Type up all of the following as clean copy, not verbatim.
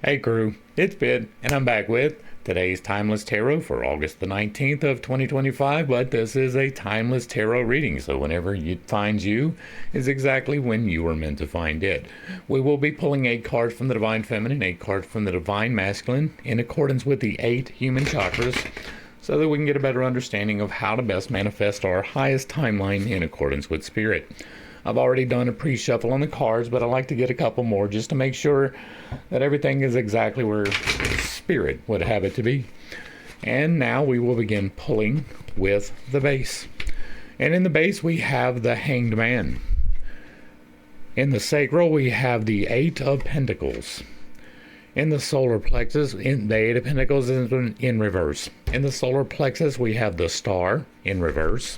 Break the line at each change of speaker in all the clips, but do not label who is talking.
Hey crew, it's Bid, and I'm back with today's Timeless Tarot for August the 19th of 2025, but this is a Timeless Tarot reading, so whenever it finds you is exactly when you were meant to find it. We will be pulling 8 cards from the Divine Feminine, 8 cards from the Divine Masculine, in accordance with the 8 human chakras, so that we can get a better understanding of how to best manifest our highest timeline in accordance with Spirit. I've already done a pre-shuffle on the cards, but I like to get a couple more just to make sure that everything is exactly where Spirit would have it to be. And now we will begin pulling with the base. And in the base we have the Hanged Man. In the sacral we have the Eight of Pentacles. In the solar plexus, the Eight of Pentacles is in reverse. In the solar plexus we have the Star in reverse.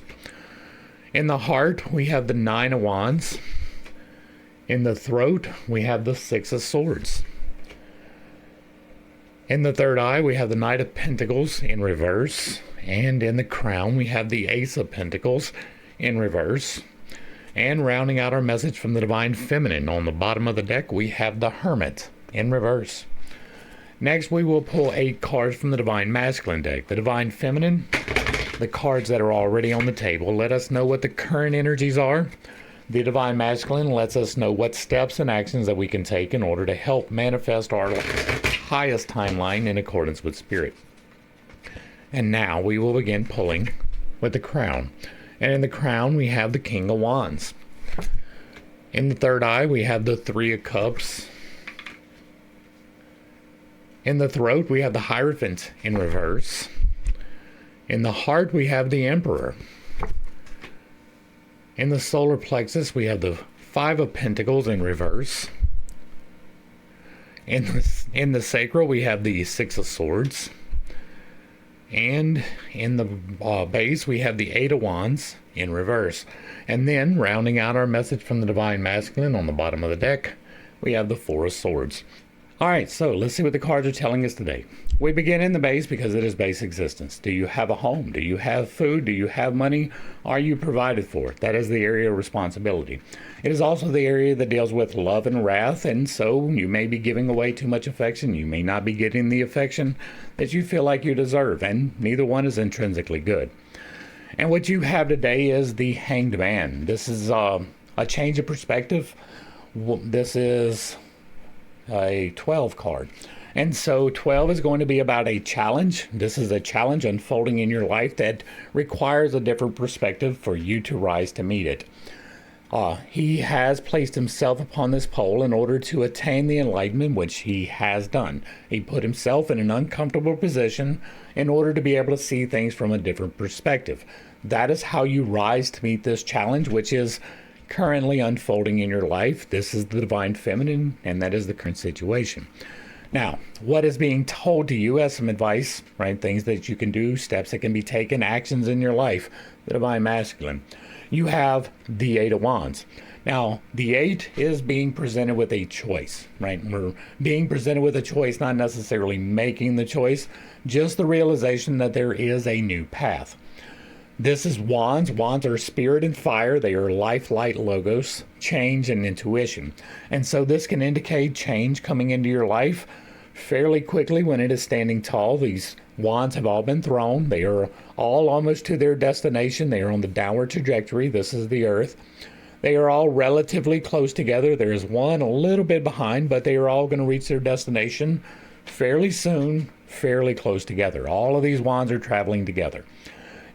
In the heart, we have the Nine of Wands. In the throat, we have the Six of Swords. In the third eye, we have the Knight of Pentacles in reverse. And in the crown, we have the Ace of Pentacles in reverse. And rounding out our message from the Divine Feminine, on the bottom of the deck, we have the Hermit in reverse. Next, we will pull 8 cards from the Divine Masculine deck. The Divine Feminine, the cards that are already on the table let us know what the current energies are. The Divine Masculine lets us know what steps and actions that we can take in order to help manifest our highest timeline in accordance with Spirit. And now we will begin pulling with the Crown. And in the Crown we have the King of Wands. In the third eye we have the Three of Cups. In the throat we have the Hierophant in reverse. In the heart, we have the Emperor. In the solar plexus, we have the Five of Pentacles in reverse. In the sacral, we have the Six of Swords. And in the base, we have the Eight of Wands in reverse. And then, rounding out our message from the Divine Masculine on the bottom of the deck, we have the Four of Swords. Alright, so let's see what the cards are telling us today. We begin in the base because it is base existence. Do you have a home? Do you have food? Do you have money? Are you provided for? That is the area of responsibility. It is also the area that deals with love and wrath, and so you may be giving away too much affection. You may not be getting the affection that you feel like you deserve, and neither one is intrinsically good. And what you have today is the Hanged Man. This is a change of perspective. This is a 12 card. And so 12 is going to be about a challenge. This is a challenge unfolding in your life that requires a different perspective for you to rise to meet it. He has placed himself upon this pole in order to attain the enlightenment, which he has done. He put himself in an uncomfortable position in order to be able to see things from a different perspective. That is how you rise to meet this challenge, which is currently unfolding in your life. This is the Divine Feminine, and that is the current situation. Now, what is being told to you as some advice, right? Things that you can do, steps that can be taken, actions in your life. The Divine Masculine. You have the Eight of Wands. Now, the 8 is being presented with a choice, right? We're being presented with a choice, not necessarily making the choice, just the realization that there is a new path. This is Wands. Wands are spirit and fire. They are life, light, logos, change, and intuition. And so this can indicate change coming into your life fairly quickly when it is standing tall. These wands have all been thrown. They are all almost to their destination. They are on the downward trajectory. This is the earth. They are all relatively close together. There is one a little bit behind, but they are all going to reach their destination fairly soon, fairly close together. All of these wands are traveling together.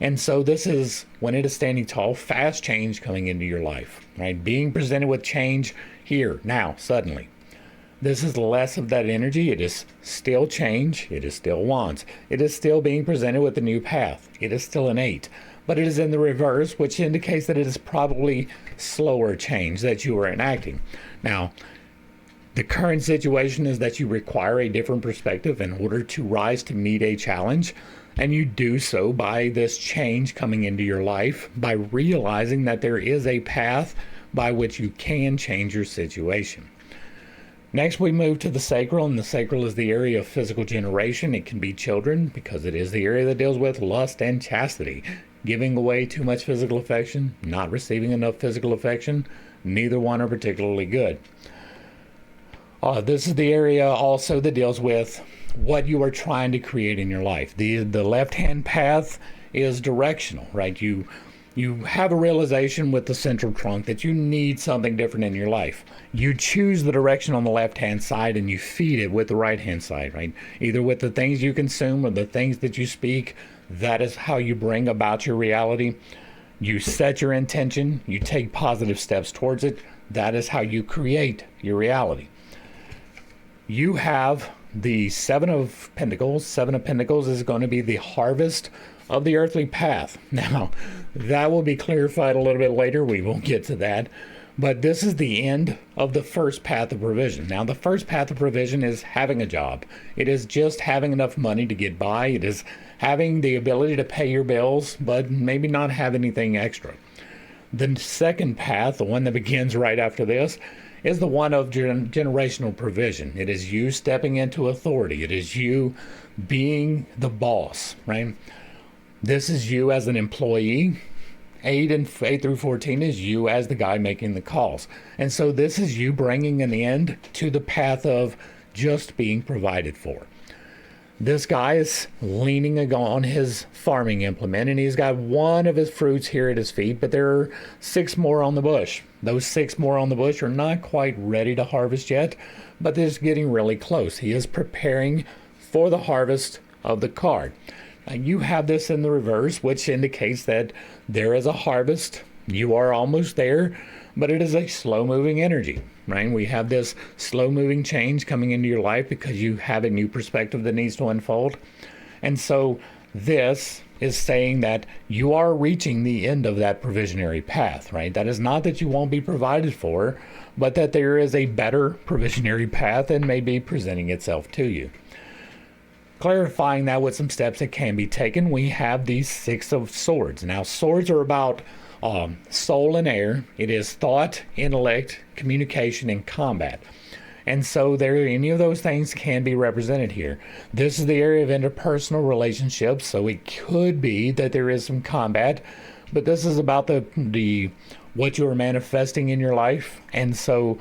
And so this is, when it is standing tall, fast change coming into your life, right? Being presented with change here, now, suddenly. This is less of that energy. It is still change. It is still wands. It is still being presented with a new path. It is still an 8. But it is in the reverse, which indicates that it is probably slower change that you are enacting. Now, the current situation is that you require a different perspective in order to rise to meet a challenge. And you do so by this change coming into your life, by realizing that there is a path by which you can change your situation. Next, we move to the sacral, and the sacral is the area of physical generation. It can be children because it is the area that deals with lust and chastity. Giving away too much physical affection, not receiving enough physical affection, neither one are particularly good. This is the area also that deals with what you are trying to create in your life. The left hand path is directional, right? You have a realization with the central trunk that you need something different in your life. You choose the direction on the left hand side and you feed it with the right hand side, right? Either with the things you consume or the things that you speak. That is how you bring about your reality. You set your intention, you take positive steps towards it. That is how you create your reality. You have the Seven of Pentacles. Seven of Pentacles is going to be the harvest of the earthly path. Now, that will be clarified a little bit later. We won't get to that. But this is the end of the first path of provision. Now, the first path of provision is having a job. It is just having enough money to get by. It is having the ability to pay your bills, but maybe not have anything extra. The second path, the one that begins right after this, is the one of generational provision. It is you stepping into authority. It is you being the boss, right? This is you as an employee. 8 through 14 is you as the guy making the calls. And so this is you bringing an end to the path of just being provided for. This guy is leaning on his farming implement, and he's got one of his fruits here at his feet, but there are 6 more on the bush. Those 6 more on the bush are not quite ready to harvest yet, but they're getting really close. He is preparing for the harvest of the card. Now, you have this in the reverse, which indicates that there is a harvest. You are almost there, but it is a slow-moving energy, right? We have this slow-moving change coming into your life because you have a new perspective that needs to unfold. And so this is saying that you are reaching the end of that provisionary path, right? That is not that you won't be provided for, but that there is a better provisionary path and may be presenting itself to you. Clarifying that with some steps that can be taken, we have these 6 of Swords. Now, swords are about soul and air. It is thought, intellect, communication, and combat. And so any of those things can be represented here. This is the area of interpersonal relationships, so it could be that there is some combat, but this is about the what you are manifesting in your life. And so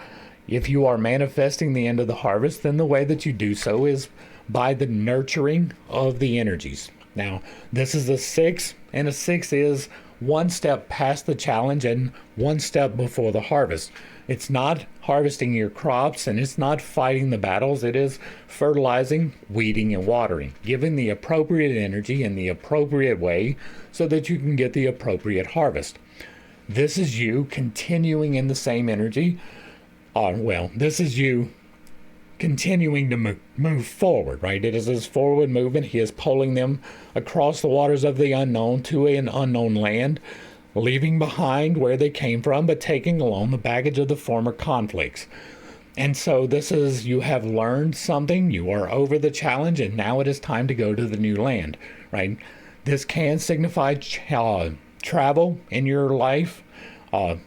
if you are manifesting the end of the harvest, then the way that you do so is by the nurturing of the energies. Now, this is a 6, and a 6 is one step past the challenge and one step before the harvest. It's not harvesting your crops and it's not fighting the battles. It is fertilizing, weeding, and watering, giving the appropriate energy in the appropriate way so that you can get the appropriate harvest. This is you continuing in the same energy. This is you continuing to move forward, right? It is his forward movement. He is pulling them across the waters of the unknown to an unknown land, leaving behind where they came from, but taking along the baggage of the former conflicts. And so this is, you have learned something, you are over the challenge, and now it is time to go to the new land, right? This can signify travel in your life.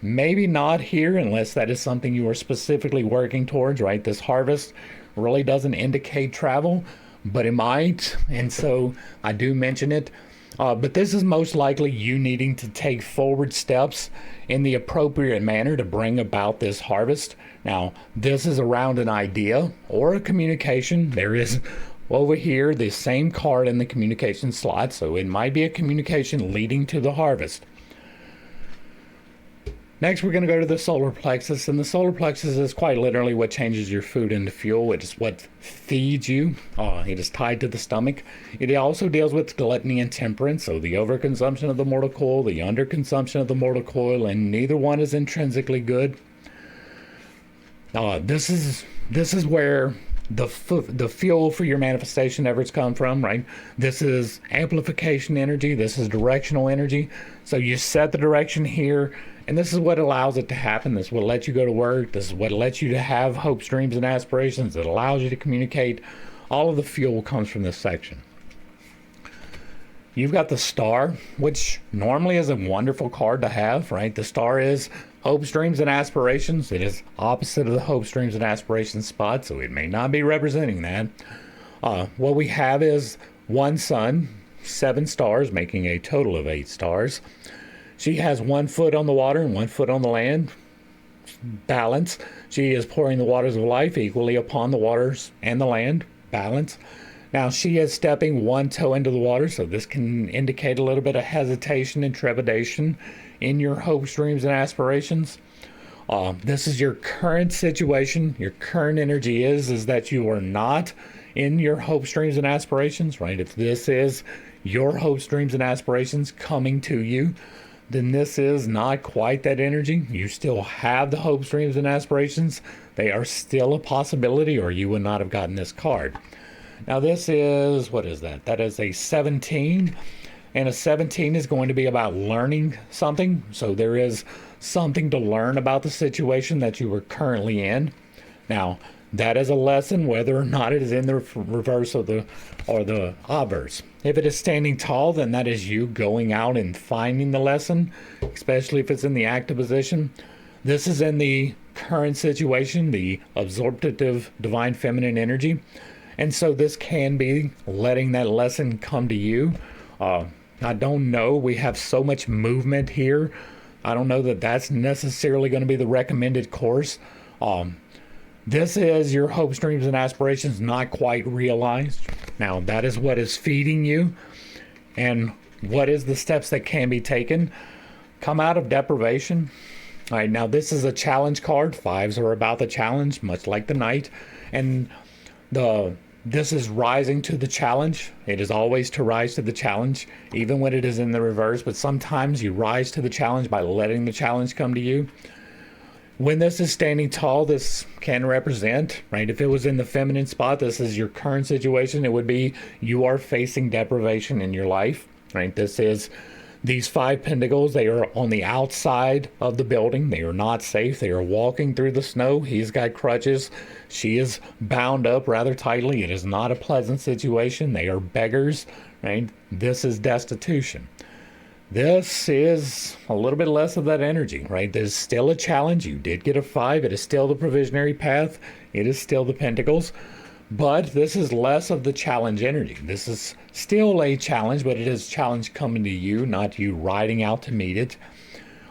Maybe not here unless that is something you are specifically working towards, right? This harvest really doesn't indicate travel, but it might, and so I do mention it. But this is most likely you needing to take forward steps in the appropriate manner to bring about this harvest. Now, this is around an idea or a communication. There is over here the same card in the communication slot, so it might be a communication leading to the harvest. Next, we're going to go to the solar plexus, and the solar plexus is quite literally what changes your food into fuel. It is what feeds you. It is tied to the stomach. It also deals with gluttony and temperance, so the overconsumption of the mortal coil, the underconsumption of the mortal coil, and neither one is intrinsically good. This is where the fuel for your manifestation efforts come from, right? This is amplification energy. This is directional energy. So you set the direction here, and this is what allows it to happen. This is what lets you go to work. This is what lets you to have hopes, dreams, and aspirations. It allows you to communicate. All of the fuel comes from this section. You've got the star, which normally is a wonderful card to have, right? The star is hopes, dreams, and aspirations. It is opposite of the hopes, dreams, and aspirations spot, so it may not be representing that. What we have is one sun, 7 stars, making a total of 8 stars. She has 1 foot on the water and 1 foot on the land. balance. She is pouring the waters of life equally upon the waters and the land, balance. Now she is stepping one toe into the water, so this can indicate a little bit of hesitation and trepidation in your hopes, dreams, and aspirations. This is your current situation. Your current energy is that you are not in your hopes, dreams, and aspirations, right? If this is your hopes, dreams, and aspirations coming to you, then this is not quite that energy. You still have the hopes, dreams, and aspirations. They are still a possibility, or you would not have gotten this card. Now this is, what is that? That is a 17. And a 17 is going to be about learning something. So there is something to learn about the situation that you are currently in. Now, that is a lesson, whether or not it is in the reverse or the obverse. If it is standing tall, then that is you going out and finding the lesson, especially if it's in the active position. This is in the current situation, the absorptive divine feminine energy. And so this can be letting that lesson come to you. I don't know. We have so much movement here. I don't know that that's necessarily going to be the recommended course. This is your hopes, dreams, and aspirations not quite realized. Now, that is what is feeding you. And what is the steps that can be taken? Come out of deprivation. All right, now this is a challenge card. Fives are about the challenge, much like the Knight. And this is rising to the challenge. It is always to rise to the challenge, even when it is in the reverse. But sometimes you rise to the challenge by letting the challenge come to you. When this is standing tall, this can represent, right? If it was in the feminine spot, this is your current situation. It would be you are facing deprivation in your life, right? This is these 5 pentacles. They are on the outside of the building. They are not safe. They are walking through the snow. He's got crutches. She is bound up rather tightly. It is not a pleasant situation. They are beggars, right? This is destitution. This is a little bit less of that energy, right? There's still a challenge. You did get a 5. It is still the provisionary path. It is still the pentacles. But this is less of the challenge energy. This is still a challenge, but it is challenge coming to you, not you riding out to meet it.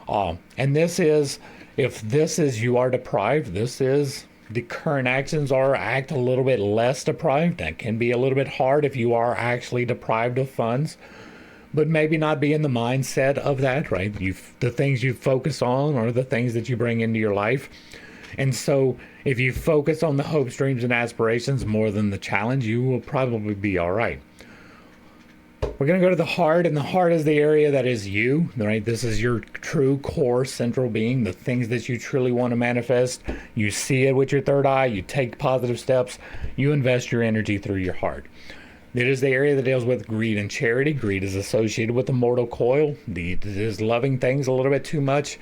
And this is, if this is you are deprived, this is the current actions are act a little bit less deprived. That can be a little bit hard if you are actually deprived of funds. But maybe not be in the mindset of that, right? The things you focus on are the things that you bring into your life. And so if you focus on the hopes, dreams, and aspirations more than the challenge, you will probably be all right. We're going to go to the heart, and the heart is the area that is you, right? This is your true core central being, the things that you truly want to manifest. You see it with your third eye, you take positive steps, you invest your energy through your heart. It is the area that deals with greed and charity. Greed is associated with the mortal coil. It is loving things a little bit too much.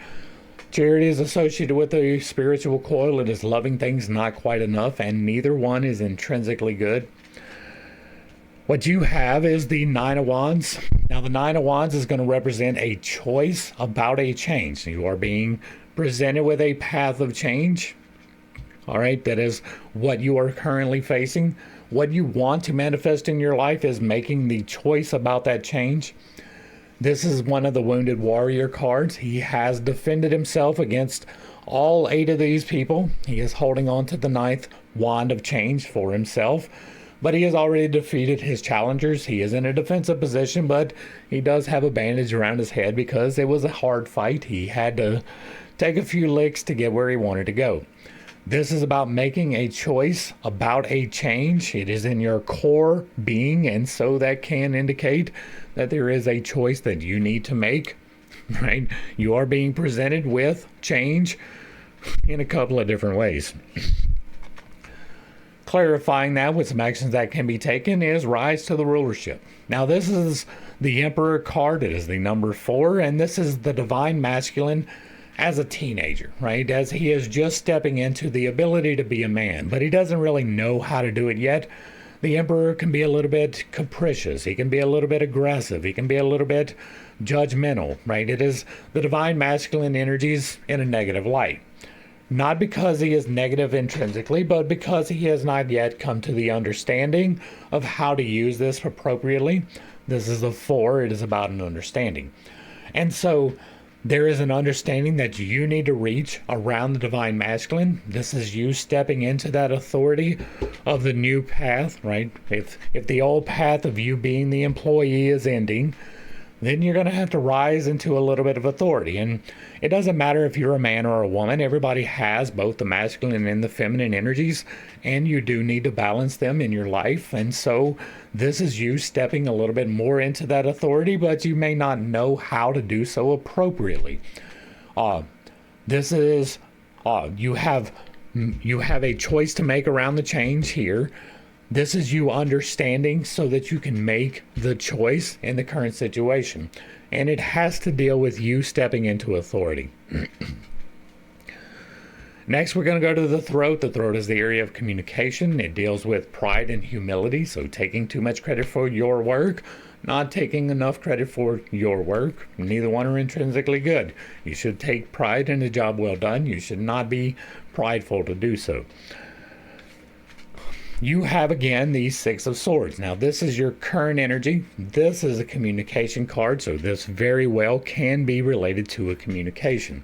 Charity is associated with the spiritual coil. It is loving things not quite enough, and neither one is intrinsically good. What you have is the 9 of Wands. Now, the 9 of Wands is going to represent a choice about a change. You are being presented with a path of change. All right, that is what you are currently facing. What you want to manifest in your life is making the choice about that change. This is one of the Wounded Warrior cards. He has defended himself against all 8 of these people. He is holding on to the 9th wand of change for himself. But he has already defeated his challengers. He is in a defensive position, but he does have a bandage around his head because it was a hard fight. He had to take a few licks to get where he wanted to go. This is about making a choice about a change. It is in your core being, and so that can indicate that there is a choice that you need to make, right? You are being presented with change in a couple of different ways. Clarifying that with some actions that can be taken is rise to the rulership. Now, this is the Emperor card. It is the number 4, and this is the divine masculine as a teenager, right? As he is just stepping into the ability to be a man, but he doesn't really know how to do it yet. The Emperor can be a little bit capricious. He can be a little bit aggressive. He can be a little bit judgmental, right? It is the divine masculine energies in a negative light. Not because he is negative intrinsically, but because he has not yet come to the understanding of how to use this appropriately. This is a 4. It is about an understanding. And so There is an understanding that you need to reach around the divine masculine. This is you stepping into that authority of the new path, right? If the old path of you being the employee is ending, then you're going to have to rise into a little bit of authority. And it doesn't matter if you're a man or a woman. Everybody has both the masculine and the feminine energies, and you do need to balance them in your life. And so this is you stepping a little bit more into that authority, but you may not know how to do so appropriately. This is you have a choice to make around the change here. This is you understanding so that you can make the choice in the current situation. And it has to deal with you stepping into authority. Next, we're going to go to the throat. The throat is the area of communication. It deals with pride and humility. So taking too much credit for your work, not taking enough credit for your work. Neither one are intrinsically good. You should take pride in a job well done. You should not be prideful to do so. You have again these Six of Swords. Now this is your current energy. This is a communication card, so this very well can be related to a communication.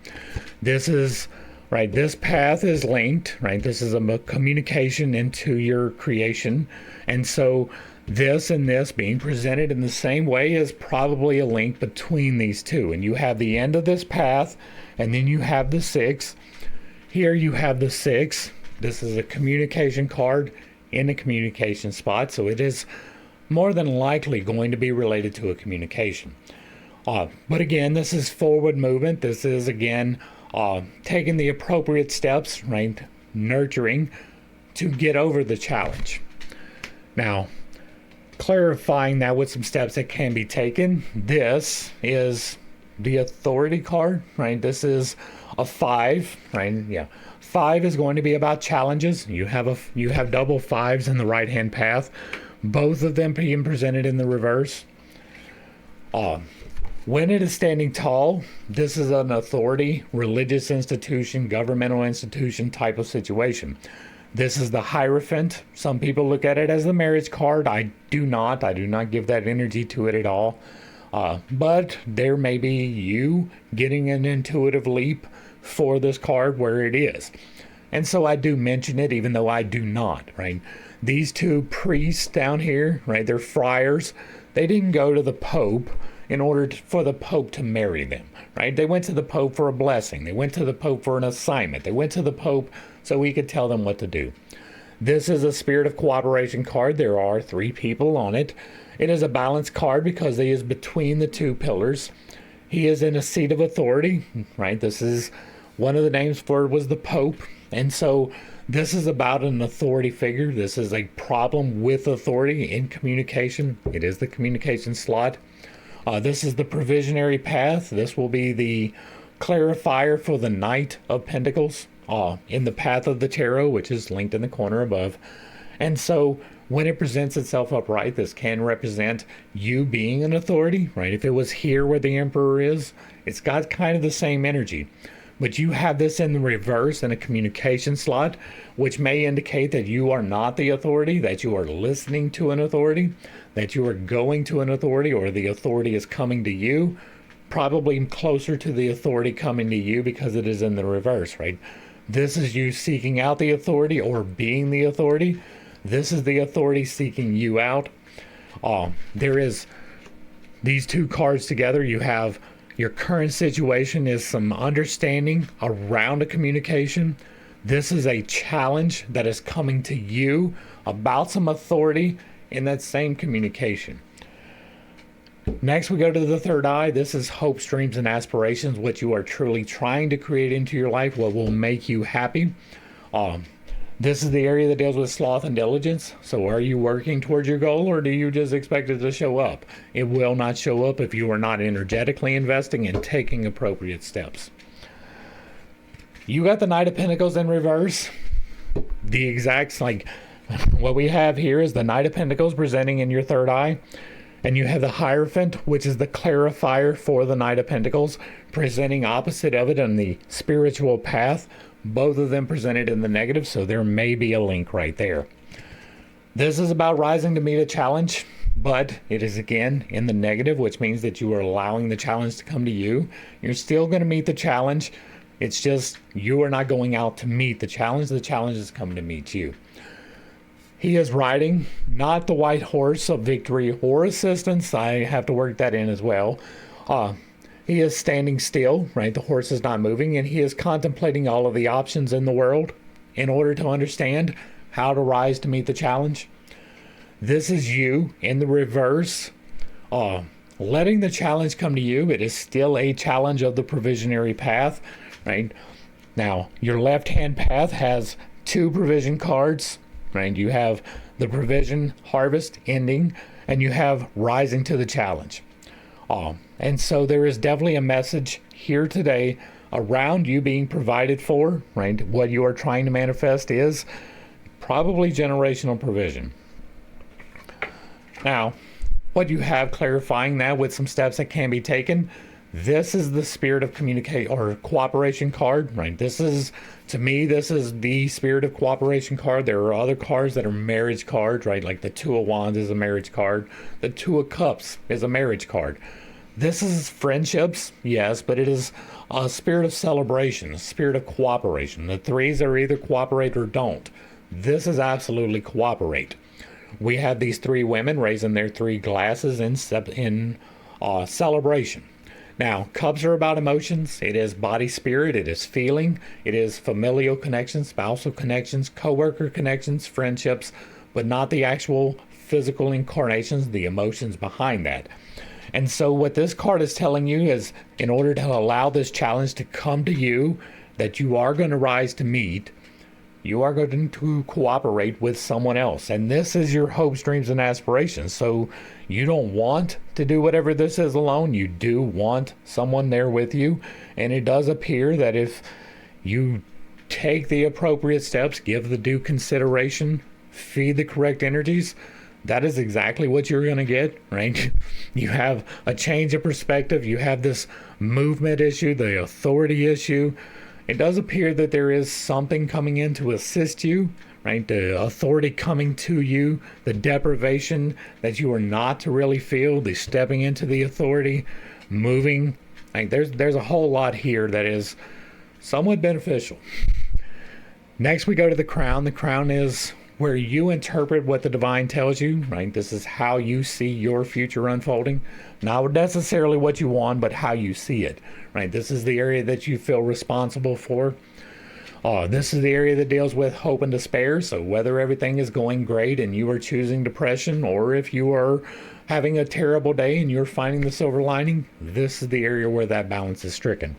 This is, right, this path is linked, right? This is a communication into your creation. And so this and this being presented in the same way is probably a link between these two. And you have the end of this path, and then you have the Six. Here you have the Six. This is a communication card in a communication spot, so it is more than likely going to be related to a communication. But again, this is forward movement. This is again taking the appropriate steps, right? Nurturing to get over the challenge. Now, clarifying that with some steps that can be taken. This is the authority card, right? This is a 5, right? Yeah. 5 is going to be about challenges. You have double 5s in the right hand path, both of them being presented in the reverse. When it is standing tall, this is an authority, religious institution, governmental institution type of situation. This is the Hierophant. Some people look at it as the marriage card. I do not give that energy to it at all. But there may be you getting an intuitive leap for this card where it is. And so I do mention it even though I do not, right? These two priests down here, right, they're friars. They didn't go to the Pope in order for the Pope to marry them, right? They went to the Pope for a blessing. They went to the Pope for an assignment. They went to the Pope so he could tell them what to do. This is a Spirit of Cooperation card. There are 3 people on it. It is a balance card because he is between the 2 pillars. He is in a seat of authority, right? This is one of the names for it was the Pope. And so this is about an authority figure. This is a problem with authority in communication. It is the communication slot. This is the provisionary path. This will be the clarifier for the Knight of Pentacles in the path of the tarot, which is linked in the corner above. And so when it presents itself upright, this can represent you being an authority, right? If it was here where the Emperor is, it's got kind of the same energy. But you have this in the reverse in a communication slot, which may indicate that you are not the authority, that you are listening to an authority, that you are going to an authority, or the authority is coming to you, probably closer to the authority coming to you because it is in the reverse, right? This is you seeking out the authority or being the authority. This is the authority seeking you out. There is these 2 cards together. You have your current situation is some understanding around a communication. This is a challenge that is coming to you about some authority in that same communication. Next, we go to the third eye. This is hopes, dreams, and aspirations, what you are truly trying to create into your life, what will make you happy. This is the area that deals with sloth and diligence. So are you working towards your goal, or do you just expect it to show up? It will not show up if you are not energetically investing and taking appropriate steps. You got the Knight of Pentacles in reverse. The exact, like what we have here is the Knight of Pentacles presenting in your third eye. And you have the Hierophant, which is the clarifier for the Knight of Pentacles, presenting opposite of it on the spiritual path. Both of them presented in the negative, so there may be a link right there. This is about rising to meet a challenge. but it is again in the negative, which means that you are allowing the challenge to come to you. You're still going to meet the challenge. It's just you are not going out to meet the challenge. The challenge is coming to meet you. He is riding not the white horse of victory or assistance. I have to work that in as well. He is standing still, right? The horse is not moving, and he is contemplating all of the options in the world in order to understand how to rise to meet the challenge. This is you in the reverse, letting the challenge come to you. It is still a challenge of the provisionary path, right? Now, your left-hand path has 2 provision cards, right? You have the provision harvest ending, and you have rising to the challenge. And so there is definitely a message here today around you being provided for, right? What you are trying to manifest is probably generational provision. Now, what you have clarifying that with some steps that can be taken, this is the spirit of communicate or cooperation card, right? This is, to me, this is the spirit of cooperation card. There are other cards that are marriage cards, right? Like the 2 of Wands is a marriage card. The 2 of Cups is a marriage card. This is friendships, yes, but it is a spirit of celebration, a spirit of cooperation. The 3s are either cooperate or don't. This is absolutely cooperate. We have these 3 women raising their 3 glasses in celebration. Now, cups are about emotions. It is body spirit. It is feeling. It is familial connections, spousal connections, coworker connections, friendships, but not the actual physical incarnations, the emotions behind that. And so what this card is telling you is, in order to allow this challenge to come to you, that you are going to rise to meet, you are going to cooperate with someone else. And this is your hopes, dreams, and aspirations. So you don't want to do whatever this is alone. You do want someone there with you. And it does appear that if you take the appropriate steps, give the due consideration, feed the correct energies, that is exactly what you're going to get, right? You have a change of perspective. You have this movement issue, the authority issue. It does appear that there is something coming in to assist you, right? The authority coming to you, the deprivation that you are not to really feel, the stepping into the authority, moving. Like there's a whole lot here that is somewhat beneficial. Next, we go to the crown. The crown is where you interpret what the divine tells you, right? This is how you see your future unfolding. Not necessarily what you want, but how you see it, right? This is the area that you feel responsible for. This is the area that deals with hope and despair. So whether everything is going great and you are choosing depression, or if you are having a terrible day and you're finding the silver lining, this is the area where that balance is stricken.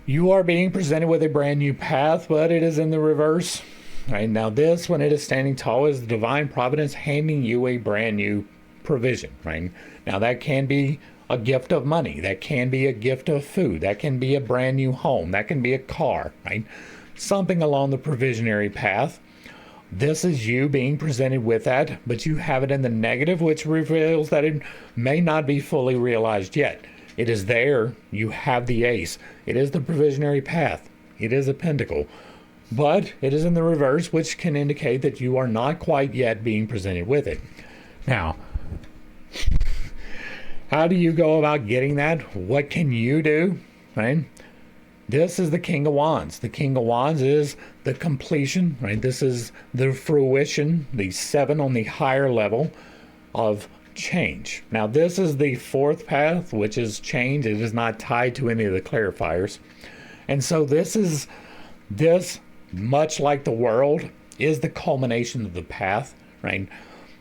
You are being presented with a brand new path, but it is in the reverse. Right, now this, when it is standing tall, is the divine providence handing you a brand new provision, right? Now that can be a gift of money, that can be a gift of food, that can be a brand new home, that can be a car, right? Something along the provisionary path. This is you being presented with that, but you have it in the negative, which reveals that it may not be fully realized yet. It is there. You have the ace. It is the provisionary path. It is a pentacle. But it is in the reverse, which can indicate that you are not quite yet being presented with it. Now, how do you go about getting that? What can you do? Right? This is the King of Wands. The King of Wands is the completion, right? This is the fruition, the 7 on the higher level of change. Now, this is the 4th path, which is change. It is not tied to any of the clarifiers. And so this, much like the world, is the culmination of the path, right?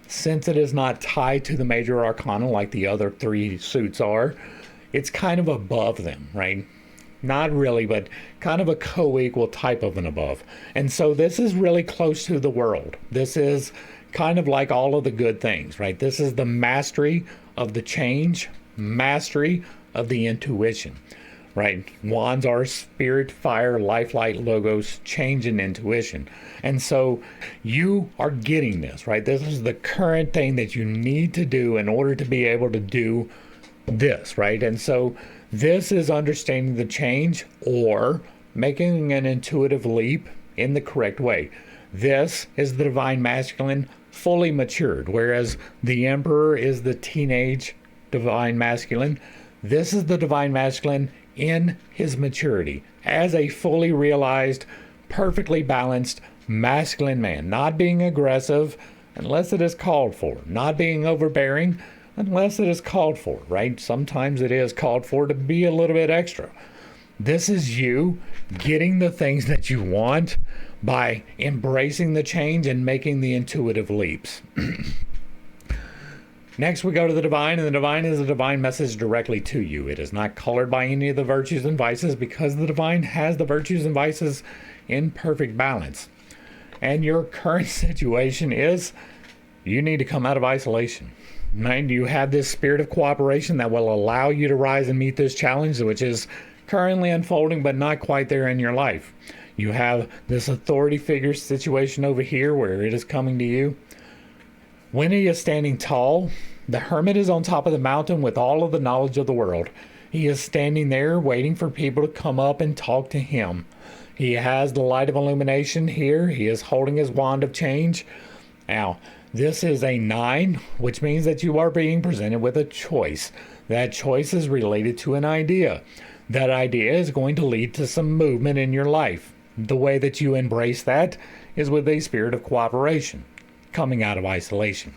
Since it is not tied to the major arcana like the other 3 suits are, it's kind of above them, right? Not really, but kind of a co-equal type of an above. And so this is really close to the world. This is kind of like all of the good things, right? This is the mastery of the change, mastery of the intuition, right? Wands are spirit, fire, life, light, logos, change, and intuition. And so you are getting this, right? This is the current thing that you need to do in order to be able to do this, right? And so this is understanding the change or making an intuitive leap in the correct way. This is the divine masculine fully matured, whereas the emperor is the teenage divine masculine. This is the divine masculine in his maturity as a fully realized, perfectly balanced masculine man, not being aggressive unless it is called for, not being overbearing unless it is called for, right? Sometimes it is called for to be a little bit extra. This is you getting the things that you want by embracing the change and making the intuitive leaps. Next, we go to the divine, and the divine is a divine message directly to you. It is not colored by any of the virtues and vices because the divine has the virtues and vices in perfect balance. And your current situation is you need to come out of isolation. Right? You have this spirit of cooperation that will allow you to rise and meet this challenge, which is currently unfolding but not quite there in your life. You have this authority figure situation over here where it is coming to you. When he is standing tall, the hermit is on top of the mountain with all of the knowledge of the world. He is standing there waiting for people to come up and talk to him. He has the light of illumination here. He is holding his wand of change. Now, this is a 9, which means that you are being presented with a choice. That choice is related to an idea. That idea is going to lead to some movement in your life. The way that you embrace that is with a spirit of cooperation, coming out of isolation.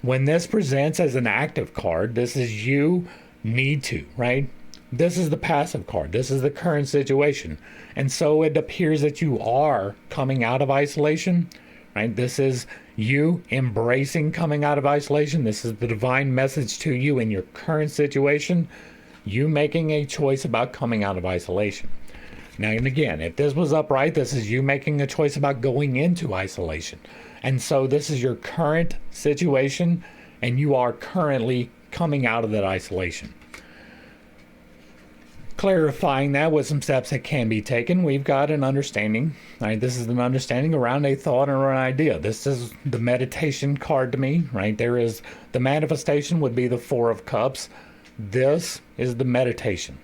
When this presents as an active card, this is you need to, right? This is the passive card. This is the current situation. And so it appears that you are coming out of isolation, right? This is you embracing coming out of isolation. This is the divine message to you in your current situation. You making a choice about coming out of isolation. Now, and again, if this was upright, this is you making a choice about going into isolation. And so this is your current situation, and you are currently coming out of that isolation. Clarifying that with some steps that can be taken, we've got an understanding. Right? This is an understanding around a thought or an idea. This is the meditation card to me. Right? There is the manifestation would be the 4 of Cups. This is the meditation.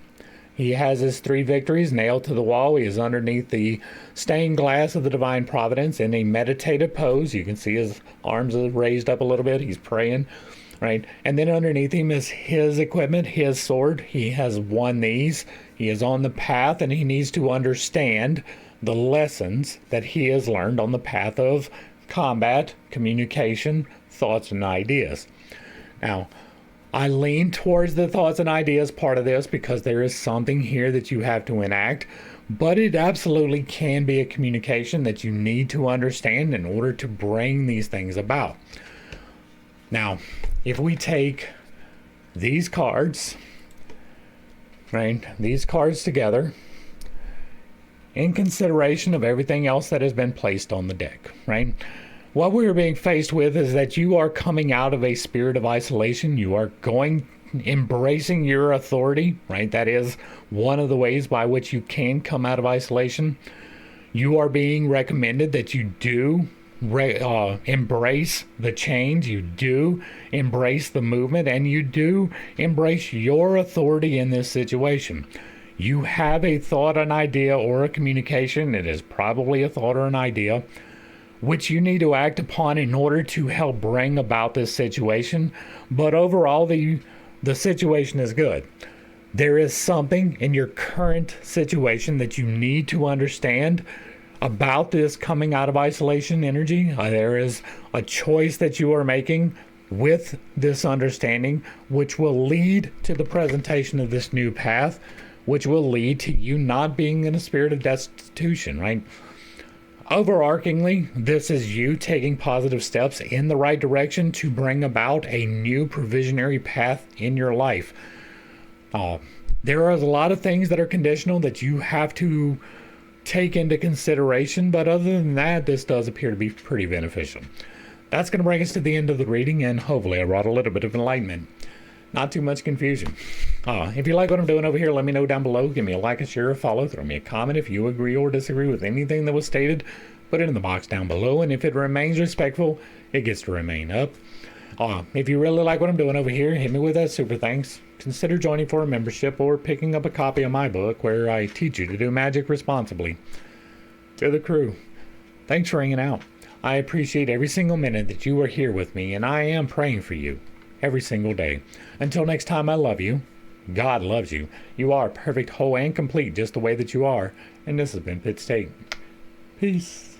He has his 3 victories nailed to the wall. He is underneath the stained glass of the divine providence in a meditative pose. You can see his arms are raised up a little bit. He's praying, right? And then underneath him is his equipment, his sword. He has won these. He is on the path, and he needs to understand the lessons that he has learned on the path of combat, communication, thoughts, and ideas. Now, I lean towards the thoughts and ideas part of this because there is something here that you have to enact, but it absolutely can be a communication that you need to understand in order to bring these things about. Now, if we take these cards, right, these cards together, in consideration of everything else that has been placed on the deck, right? What we are being faced with is that you are coming out of a spirit of isolation. You are embracing your authority, right? That is one of the ways by which you can come out of isolation. You are being recommended that you do embrace the change. You do embrace the movement, and you do embrace your authority in this situation. You have a thought, an idea, or a communication. It is probably a thought or an idea which you need to act upon in order to help bring about this situation. But overall, the situation is good. There is something in your current situation that you need to understand about this coming out of isolation energy. There is a choice that you are making with this understanding, which will lead to the presentation of this new path, which will lead to you not being in a spirit of destitution, right? Overarchingly, this is you taking positive steps in the right direction to bring about a new provisionary path in your life. There are a lot of things that are conditional that you have to take into consideration, but other than that, this does appear to be pretty beneficial. That's going to bring us to the end of the reading, and hopefully I brought a little bit of enlightenment. Not too much confusion. If you like what I'm doing over here, let me know down below. Give me a like, a share, a follow. Throw me a comment if you agree or disagree with anything that was stated. Put it in the box down below. And if it remains respectful, it gets to remain up. If you really like what I'm doing over here, hit me with that super thanks. Consider joining for a membership or picking up a copy of my book where I teach you to do magic responsibly. To the crew, Thanks for hanging out. I appreciate every single minute that you are here with me, and I am praying for you every single day. Until next time, I love you. God loves you. You are perfect, whole, and complete just the way that you are. And this has been Pitt State. Peace.